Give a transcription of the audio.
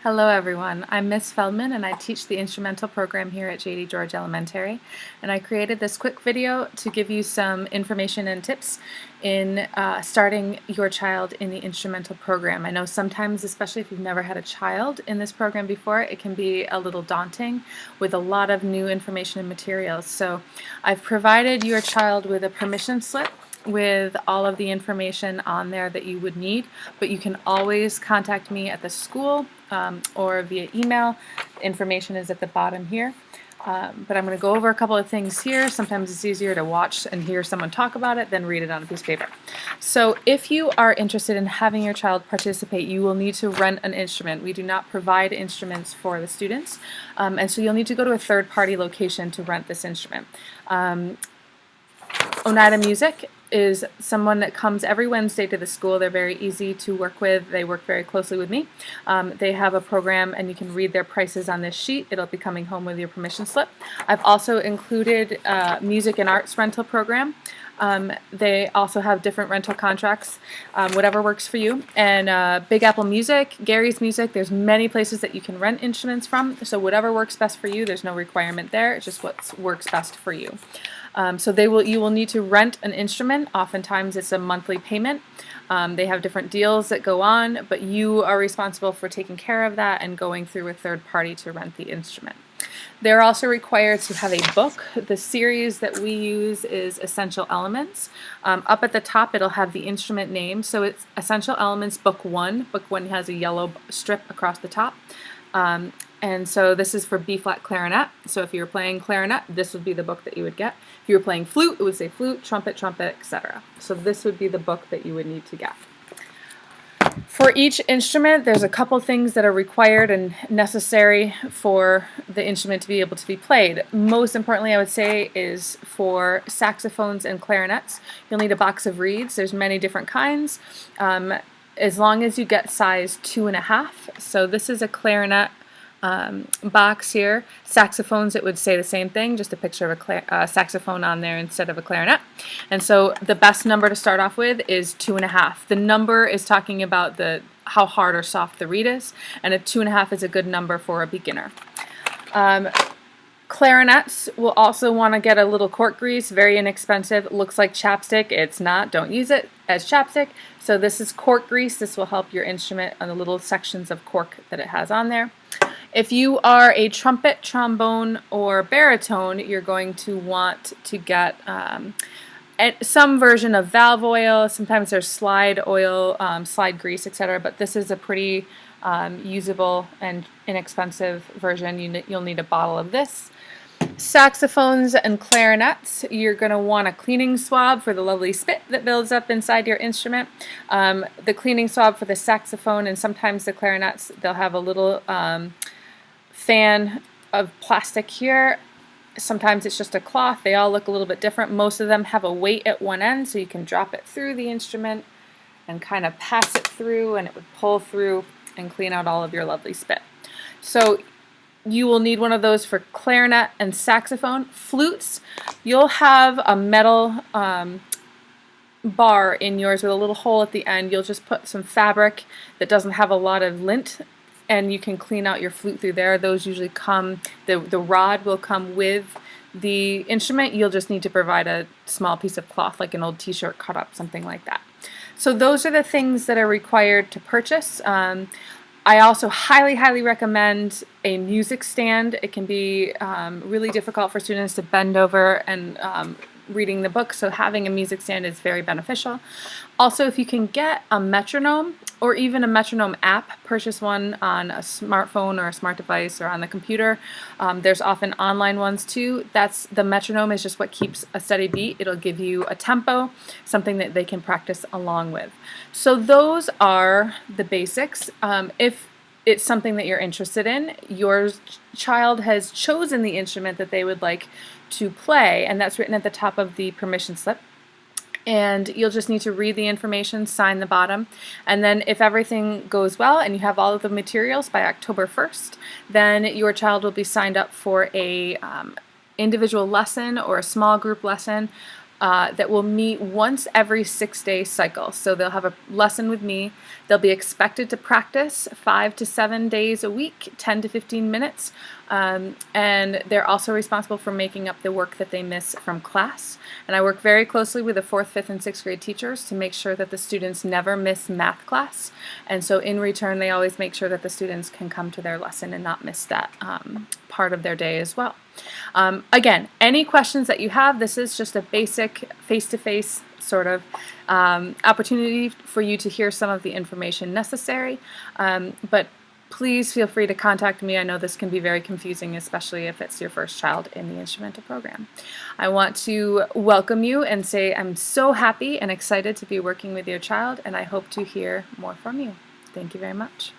Hello everyone, I'm Miss Feldman and I teach the instrumental program here at J.D. George Elementary, and I created this quick video to give you some information and tips in starting your child in the instrumental program. I know sometimes, especially if you've never had a child in this program before, it can be a little daunting with a lot of new information and materials. So I've provided your child with a permission slip with all of the information on there that you would need, but you can always contact me at the school or via email. Information is at the bottom here. But I'm going to go over a couple of things here. Sometimes it's easier to watch and hear someone talk about it than read it on a piece of paper. So if you are interested in having your child participate, you will need to rent an instrument. We do not provide instruments for the students, and so you'll need to go to a third-party location to rent this instrument. Oneida Music is someone that comes every Wednesday to the school. They're very easy to work with. They work very closely with me. They have a program, and you can read their prices on this sheet. It'll be coming home with your permission slip. I've also included music and arts rental program. They also have different rental contracts, whatever works for you. And Big Apple Music, Gary's Music, there's many places that you can rent instruments from. So whatever works best for you, there's no requirement there. It's just what works best for you. So you will need to rent an instrument. Oftentimes it's a monthly payment. They have different deals that go on, but you are responsible for taking care of that and going through a third party to rent the instrument. They're also required to have a book. The series that we use is Essential Elements. Up at the top it'll have the instrument name, so it's Essential Elements Book 1. Book 1 has a yellow strip across the top. And so this is for B-flat clarinet. So if you were playing clarinet, this would be the book that you would get. If you were playing flute, it would say flute, trumpet, etc. So this would be the book that you would need to get. For each instrument, there's a couple things that are required and necessary for the instrument to be able to be played. Most importantly, I would say, is for saxophones and clarinets, you'll need a box of reeds. There's many different kinds. As long as you get size 2.5. So this is a clarinet box here. Saxophones, it would say the same thing, just a picture of a saxophone on there instead of a clarinet. And so the best number to start off with is 2.5. The number is talking about how hard or soft the reed is, and a 2.5 is a good number for a beginner. Clarinets will also want to get a little cork grease, very inexpensive. It looks like chapstick. It's not. Don't use it as chapstick. So this is cork grease. This will help your instrument on the little sections of cork that it has on there. If you are a trumpet, trombone, or baritone, you're going to want to get some version of valve oil. Sometimes there's slide oil, slide grease, etc. But this is a pretty usable and inexpensive version. You'll need a bottle of this. Saxophones and clarinets, you're going to want a cleaning swab for the lovely spit that builds up inside your instrument. The cleaning swab for the saxophone and sometimes the clarinets, they'll have a little fan of plastic here. Sometimes it's just a cloth. They all look a little bit different. Most of them have a weight at one end, so you can drop it through the instrument and kind of pass it through, and it would pull through and clean out all of your lovely spit. So you will need one of those for clarinet and saxophone. Flutes, you'll have a metal bar in yours with a little hole at the end. You'll just put some fabric that doesn't have a lot of lint, and you can clean out your flute through there. Those usually come, the rod will come with the instrument. You'll just need to provide a small piece of cloth, like an old t-shirt cut up, something like that. So those are the things that are required to purchase. I also highly recommend a music stand. It can be really difficult for students to bend over and reading the book, so having a music stand is very beneficial. Also, if you can get a metronome or even a metronome app, purchase one on a smartphone or a smart device or on the computer. There's often online ones too. The metronome is just what keeps a steady beat. It'll give you a tempo, something that they can practice along with. So those are the basics. If it's something that you're interested in, your child has chosen the instrument that they would like to play, and that's written at the top of the permission slip. And you'll just need to read the information, sign the bottom, and then if everything goes well and you have all of the materials by October 1st, then your child will be signed up for a individual lesson or a small group lesson that will meet once every 6-day cycle. So they'll have a lesson with me. They'll be expected to practice 5 to 7 days a week, 10 to 15 minutes. And they're also responsible for making up the work that they miss from class. And I work very closely with the 4th, 5th, and 6th grade teachers to make sure that the students never miss math class. And so in return, they always make sure that the students can come to their lesson and not miss that part of their day as well. Again, any questions that you have, this is just a basic face-to-face sort of opportunity for you to hear some of the information necessary. But please feel free to contact me. I know this can be very confusing, especially if it's your first child in the instrumental program. I want to welcome you and say I'm so happy and excited to be working with your child, and I hope to hear more from you. Thank you very much.